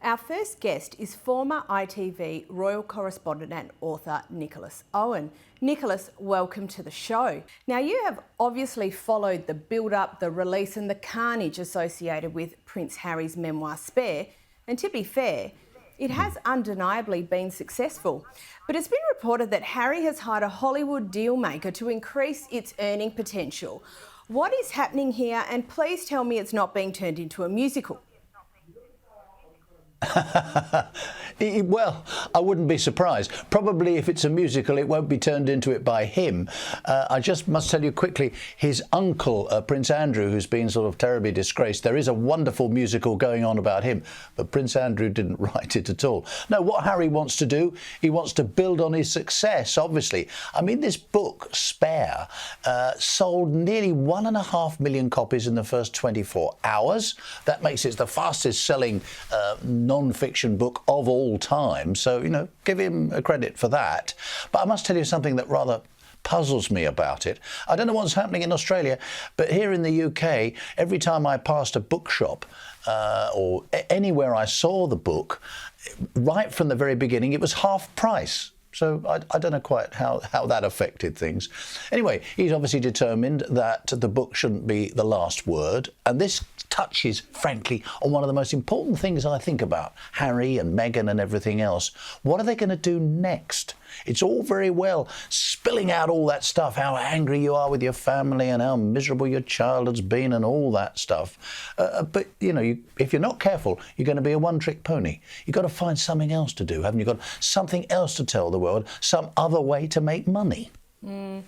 Our first guest is former ITV royal correspondent and author Nicholas Owen. Nicholas, welcome to the show. Now, you have obviously followed the build-up, the release and the carnage associated with Prince Harry's memoir Spare, and to be fair, it has undeniably been successful. But it's been reported that Harry has hired a Hollywood dealmaker to increase its earning potential. What is happening here? And please tell me it's not being turned into a musical. Well, I wouldn't be surprised. Probably if it's a musical, it won't be turned into it by him. I just must tell you quickly, his uncle, Prince Andrew, who's been sort of terribly disgraced, there is a wonderful musical going on about him, but Prince Andrew didn't write it at all. No, what Harry wants to do, he wants to build on his success, obviously. I mean, this book, Spare, sold nearly 1.5 million copies in the first 24 hours. That makes it the fastest selling non-fiction book of all time, so, you know, give him a credit for that. But I must tell you something that rather puzzles me about it. I don't know what's happening in Australia, but here in the UK, every time I passed a bookshop or anywhere I saw the book, right from the very beginning, it was half price. So I don't know quite how that affected things. Anyway, he's obviously determined that the book shouldn't be the last word. And this touches, frankly, on one of the most important things I think about Harry and Meghan and everything else. What are they going to do next? It's all very well spilling out all that stuff, how angry you are with your family and how miserable your child has been and all that stuff. But, you know, if you're not careful, you're going to be a one-trick pony. You've got to find something else to do, haven't you? Got something else to tell the world, some other way to make money. And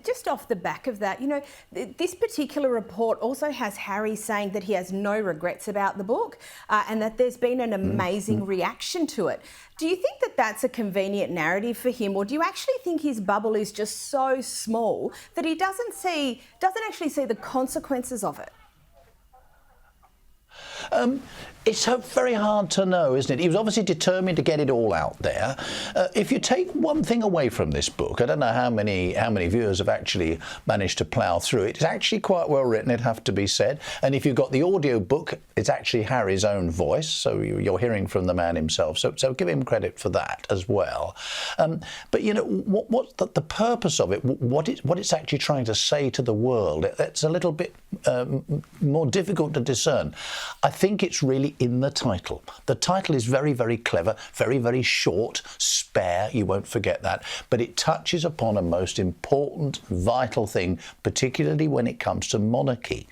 just off the back of that, you know, this particular report also has Harry saying that he has no regrets about the book and that there's been an amazing reaction to it. Do you think that that's a convenient narrative for him, or do you actually think his bubble is just so small that he doesn't actually see the consequences of it? It's very hard to know, isn't it? He was obviously determined to get it all out there. If you take one thing away from this book, I don't know how many viewers have actually managed to plough through it. It's actually quite well written, it have to be said. And if you've got the audio book, it's actually Harry's own voice, so you're hearing from the man himself. So give him credit for that as well. But you know, what's the purpose of it? What it's actually trying to say to the world? It's a little bit more difficult to discern. I think it's really in the title. The title is very, very clever, very, very short, Spare, you won't forget that, but it touches upon a most important, vital thing, particularly when it comes to monarchy.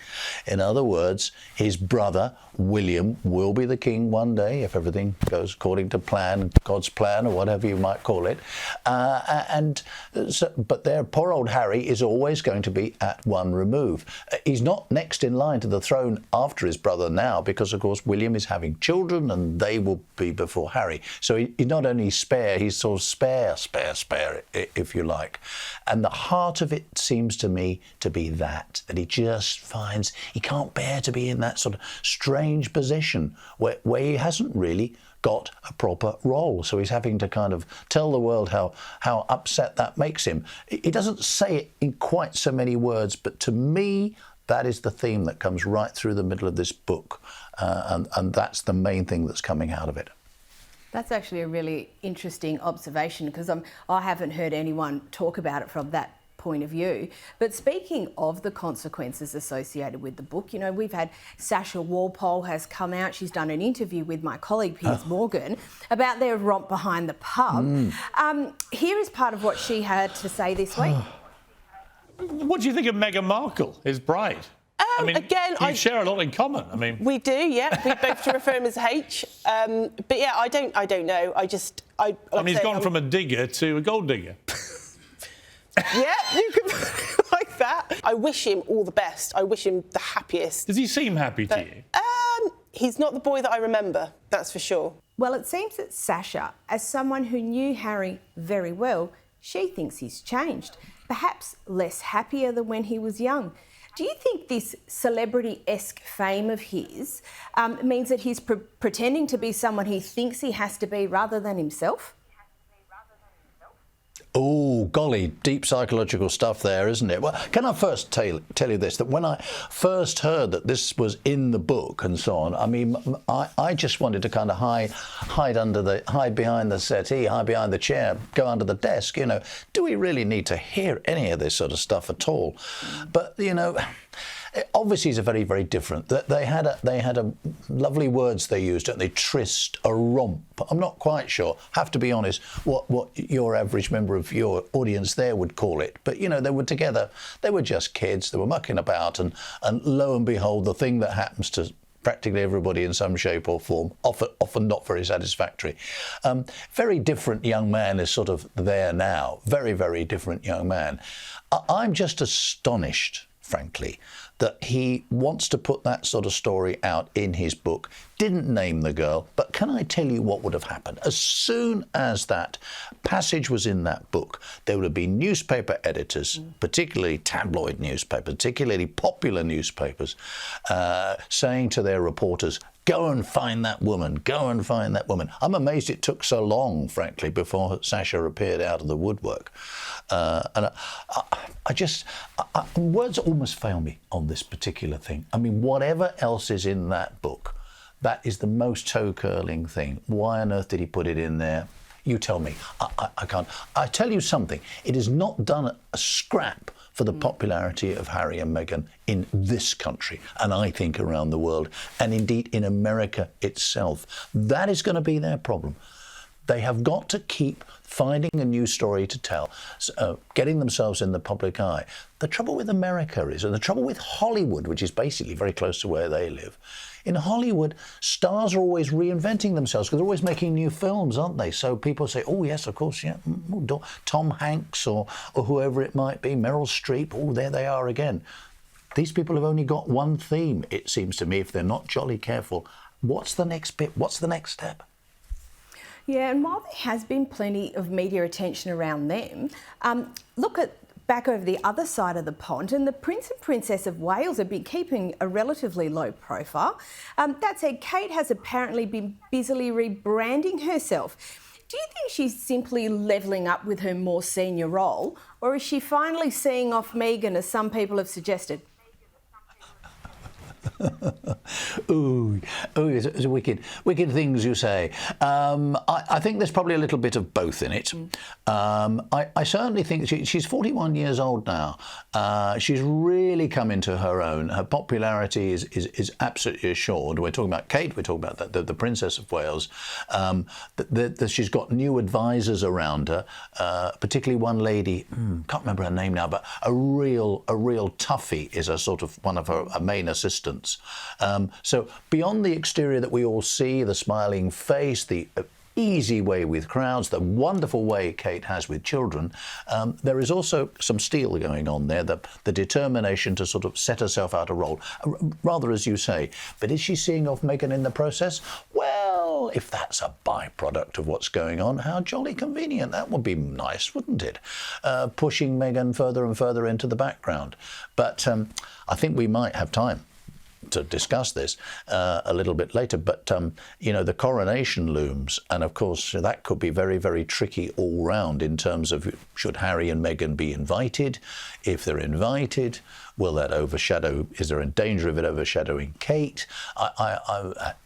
In other words, his brother, William, will be the king one day, if everything goes according to plan, God's plan, or whatever you might call it. But their poor old Harry is always going to be at one remove. He's not next in line to the throne after his brother now, because, of course, William is having children and they will be before Harry. So he's not only spare, he's sort of spare, if you like. And the heart of it seems to me to be that he just finds he can't bear to be in that sort of strange position where he hasn't really got a proper role. So he's having to kind of tell the world how upset that makes him. He doesn't say it in quite so many words, but to me, that is the theme that comes right through the middle of this book. And that's the main thing that's coming out of it. That's actually a really interesting observation, because I haven't heard anyone talk about it from that point of view. But speaking of the consequences associated with the book, you know, we've had Sasha Walpole has come out. She's done an interview with my colleague Piers Morgan about their romp behind the pub. Here is part of what she had to say this week. What do you think of Meghan Markle, his bride? I mean, again, you share a lot in common. I mean, we do, yeah. We both refer him as H. But yeah, I don't know. I mean, he's gone from a digger to a gold digger. Yeah, you can put it like that. I wish him all the best. I wish him the happiest. Does he seem happy to you? He's not the boy that I remember, that's for sure. Well, it seems that Sasha, as someone who knew Harry very well, she thinks he's changed, perhaps less happier than when he was young. Do you think this celebrity-esque fame of his means that he's pretending to be someone he thinks he has to be rather than himself? Oh, golly, deep psychological stuff there, isn't it? Well, can I first tell you this, that when I first heard that this was in the book and so on, I mean, I just wanted to kind of hide behind the settee, hide behind the chair, go under the desk, you know. Do we really need to hear any of this sort of stuff at all? But, you know, obviously it's very, very different. They had a lovely words they used, don't they? Tryst, a romp. I'm not quite sure, have to be honest, what your average member of your audience there would call it. But, you know, they were together, they were just kids, they were mucking about, and lo and behold, the thing that happens to practically everybody in some shape or form, often not very satisfactory. Very different young man is sort of there now, very, very different young man. I'm just astonished, frankly, that he wants to put that sort of story out in his book. Didn't name the girl, but can I tell you what would have happened? As soon as that passage was in that book, there would have been newspaper editors, particularly tabloid newspapers, particularly popular newspapers, saying to their reporters, go and find that woman, go and find that woman. I'm amazed it took so long, frankly, before Sasha appeared out of the woodwork. And words almost fail me on this particular thing. I mean, whatever else is in that book, that is the most toe-curling thing. Why on earth did he put it in there? You tell me. I can't. I tell you something. It has not done a scrap for the popularity of Harry and Meghan in this country, and I think around the world, and indeed in America itself. That is going to be their problem. They have got to keep finding a new story to tell, getting themselves in the public eye. The trouble with America is, and the trouble with Hollywood, which is basically very close to where they live, in Hollywood, stars are always reinventing themselves because they're always making new films, aren't they? So people say, oh, yes, of course, yeah, Tom Hanks or whoever it might be, Meryl Streep, oh, there they are again. These people have only got one theme, it seems to me, if they're not jolly careful. What's the next bit? What's the next step? Yeah, and while there has been plenty of media attention around them, look at back over the other side of the pond, and the Prince and Princess of Wales have been keeping a relatively low profile. That said, Kate has apparently been busily rebranding herself. Do you think she's simply levelling up with her more senior role, or is she finally seeing off Meghan, as some people have suggested? Ooh, it's wicked things you say. I think there's probably a little bit of both in it. I certainly think she's 41 years old now. She's really come into her own. Her popularity is absolutely assured. We're talking about Kate, we're talking about the Princess of Wales. She's got new advisors around her, particularly one lady, can't remember her name now, but a real toughie is a sort of one of her main assistants. So beyond the exterior that we all see, the smiling face, the easy way with crowds, the wonderful way Kate has with children, there is also some steel going on there, the determination to sort of set herself out a role, rather as you say. But is she seeing off Meghan in the process? Well, if that's a byproduct of what's going on, how jolly convenient. That would be nice, wouldn't it? Pushing Meghan further and further into the background. But I think we might have time to discuss this a little bit later, but you know, the coronation looms, and of course that could be very, very tricky all round in terms of, should Harry and Meghan be invited? If they're invited, will that overshadow, is there a danger of it overshadowing Kate?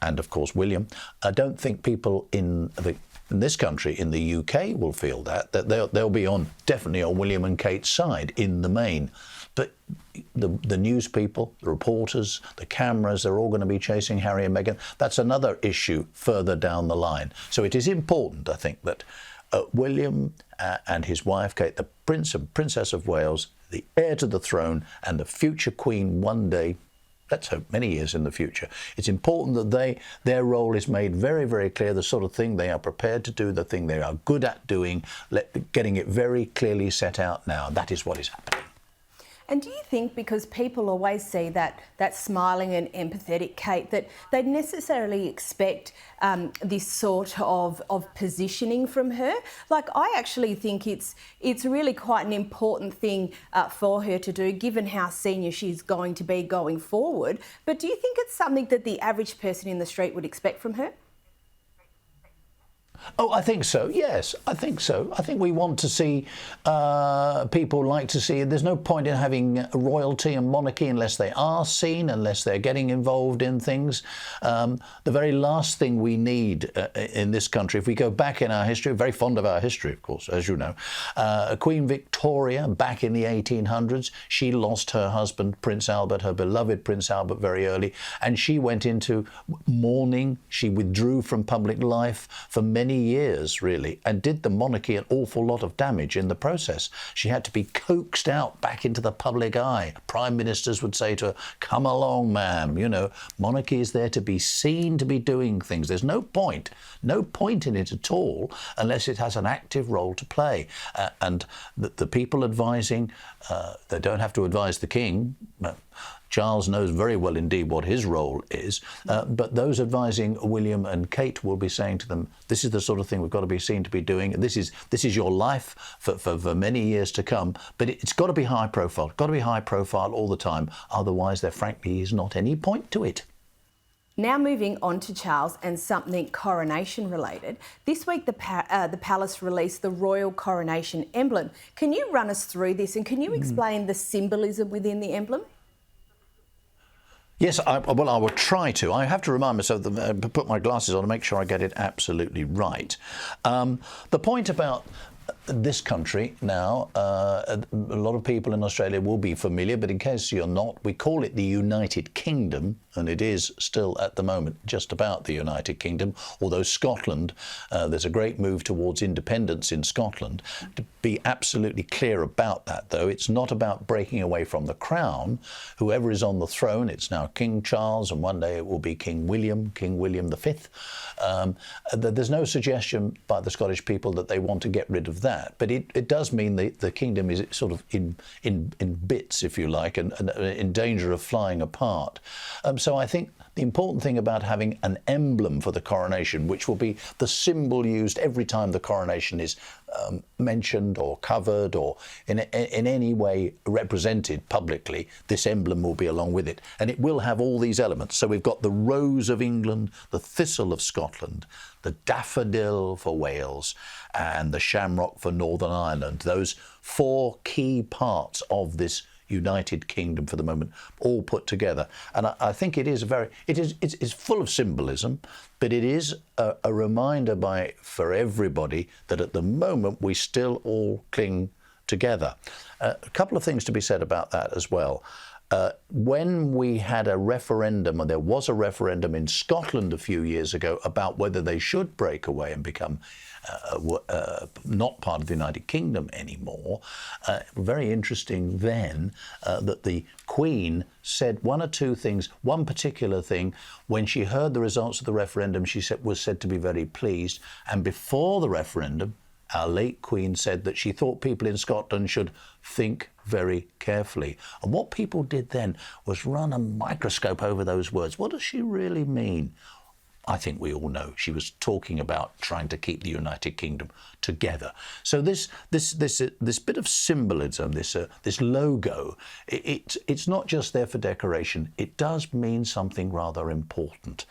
And of course William. I don't think people in this country, in the UK, will feel that they'll be definitely on William and Kate's side in the main. But the news people, the reporters, the cameras, they're all going to be chasing Harry and Meghan. That's another issue further down the line. So it is important, I think, that William and his wife, Kate, the Prince and Princess of Wales, the heir to the throne and the future Queen one day, let's hope many years in the future, it's important that their role is made very, very clear, the sort of thing they are prepared to do, the thing they are good at doing, getting it very clearly set out now. That is what is happening. And do you think, because people always see that smiling and empathetic Kate, that they'd necessarily expect this sort of positioning from her? Like, I actually think it's really quite an important thing for her to do, given how senior she's going to be going forward. But do you think it's something that the average person in the street would expect from her? Oh, I think so. Yes, I think so. I think we want to see people like to see. There's no point in having royalty and monarchy unless they are seen, unless they're getting involved in things. The very last thing we need in this country, if we go back in our history, very fond of our history, of course, as you know, Queen Victoria back in the 1800s, she lost her husband, Prince Albert, her beloved Prince Albert, very early, and she went into mourning. She withdrew from public life for many years, really, and did the monarchy an awful lot of damage in the process. She had to be coaxed out back into the public eye. Prime ministers would say to her, "Come along, ma'am, you know, monarchy is there to be seen to be doing things. There's no point in it at all unless it has an active role to play." And the people advising, they don't have to advise the king. Charles knows very well indeed what his role is, but those advising William and Kate will be saying to them, this is the sort of thing we've got to be seen to be doing. This is your life for many years to come, but it's got to be high profile, all the time. Otherwise, there frankly is not any point to it. Now moving on to Charles and something coronation related. This week the palace released the royal coronation emblem. Can you run us through this and can you explain the symbolism within the emblem? Yes, I will try to. I have to remind myself, put my glasses on and make sure I get it absolutely right. The point about this country now, a lot of people in Australia will be familiar, but in case you're not, we call it the United Kingdom, and it is still at the moment just about the United Kingdom, although Scotland, there's a great move towards independence in Scotland. To be absolutely clear about that, though, it's not about breaking away from the crown. Whoever is on the throne, it's now King Charles, and one day it will be King William V. There's no suggestion by the Scottish people that they want to get rid of that. But it does mean the kingdom is sort of in bits, if you like, and in danger of flying apart. So I think the important thing about having an emblem for the coronation, which will be the symbol used every time the coronation is mentioned or covered or in any way represented publicly, this emblem will be along with it. And it will have all these elements. So we've got the rose of England, the thistle of Scotland, the daffodil for Wales, and the shamrock for Northern Ireland. Those four key parts of this United Kingdom for the moment, all put together. And I think it's full of symbolism, but it is a reminder for everybody that at the moment we still all cling together. A couple of things to be said about that as well. When we had a referendum, and there was a referendum in Scotland a few years ago about whether they should break away and become not part of the United Kingdom anymore, very interesting then that the Queen said one or two things. One particular thing, when she heard the results of the referendum, she was said to be very pleased. And before the referendum, our late Queen said that she thought people in Scotland should think very carefully. And what people did then was run a microscope over those words. What does she really mean? I think we all know she was talking about trying to keep the United Kingdom together. So this bit of symbolism, this logo, it's not just there for decoration. It does mean something rather important.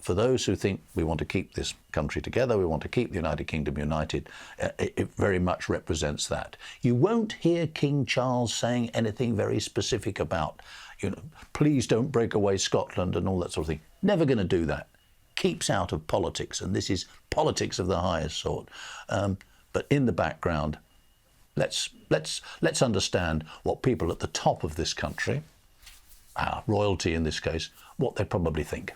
For those who think we want to keep this country together, we want to keep the United Kingdom united, it very much represents that. You won't hear King Charles saying anything very specific about, please don't break away Scotland and all that sort of thing. Never going to do that. Keeps out of politics, and this is politics of the highest sort. But in the background, let's understand what people at the top of this country, our royalty in this case, what they probably think.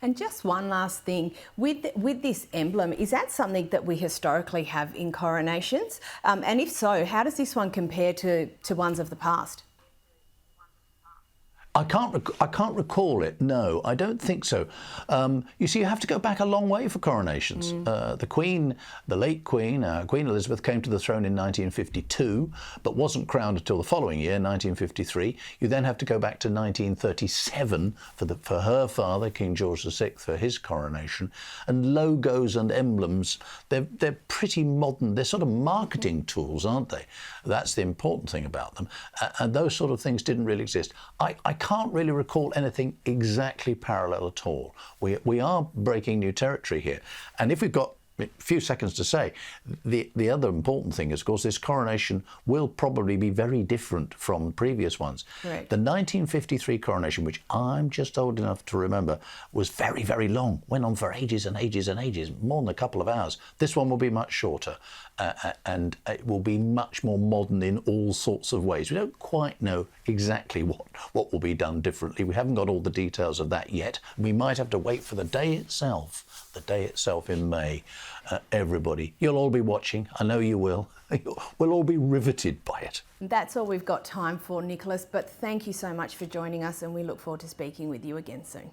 And just one last thing, with this emblem, is that something that we historically have in coronations? And if so, how does this one compare to ones of the past? I can't recall it. No, I don't think so. You see, you have to go back a long way for coronations. The Queen, the late Queen, Queen Elizabeth, came to the throne in 1952, but wasn't crowned until the following year, 1953. You then have to go back to 1937 for her father, King George VI, for his coronation. And logos and emblems, they're pretty modern. They're sort of marketing tools, aren't they? That's the important thing about them. And those sort of things didn't really exist. I can't really recall anything exactly parallel at all. We are breaking new territory here. And if we've got a few seconds to say. The other important thing is, of course, this coronation will probably be very different from previous ones. Right. The 1953 coronation, which I'm just old enough to remember, was very, very long. Went on for ages and ages and ages, more than a couple of hours. This one will be much shorter, and it will be much more modern in all sorts of ways. We don't quite know exactly what will be done differently. We haven't got all the details of that yet. We might have to wait for the day itself in May. Everybody, you'll all be watching. I know you will. We'll all be riveted by it. That's all we've got time for, Nicholas, but thank you so much for joining us, and we look forward to speaking with you again soon.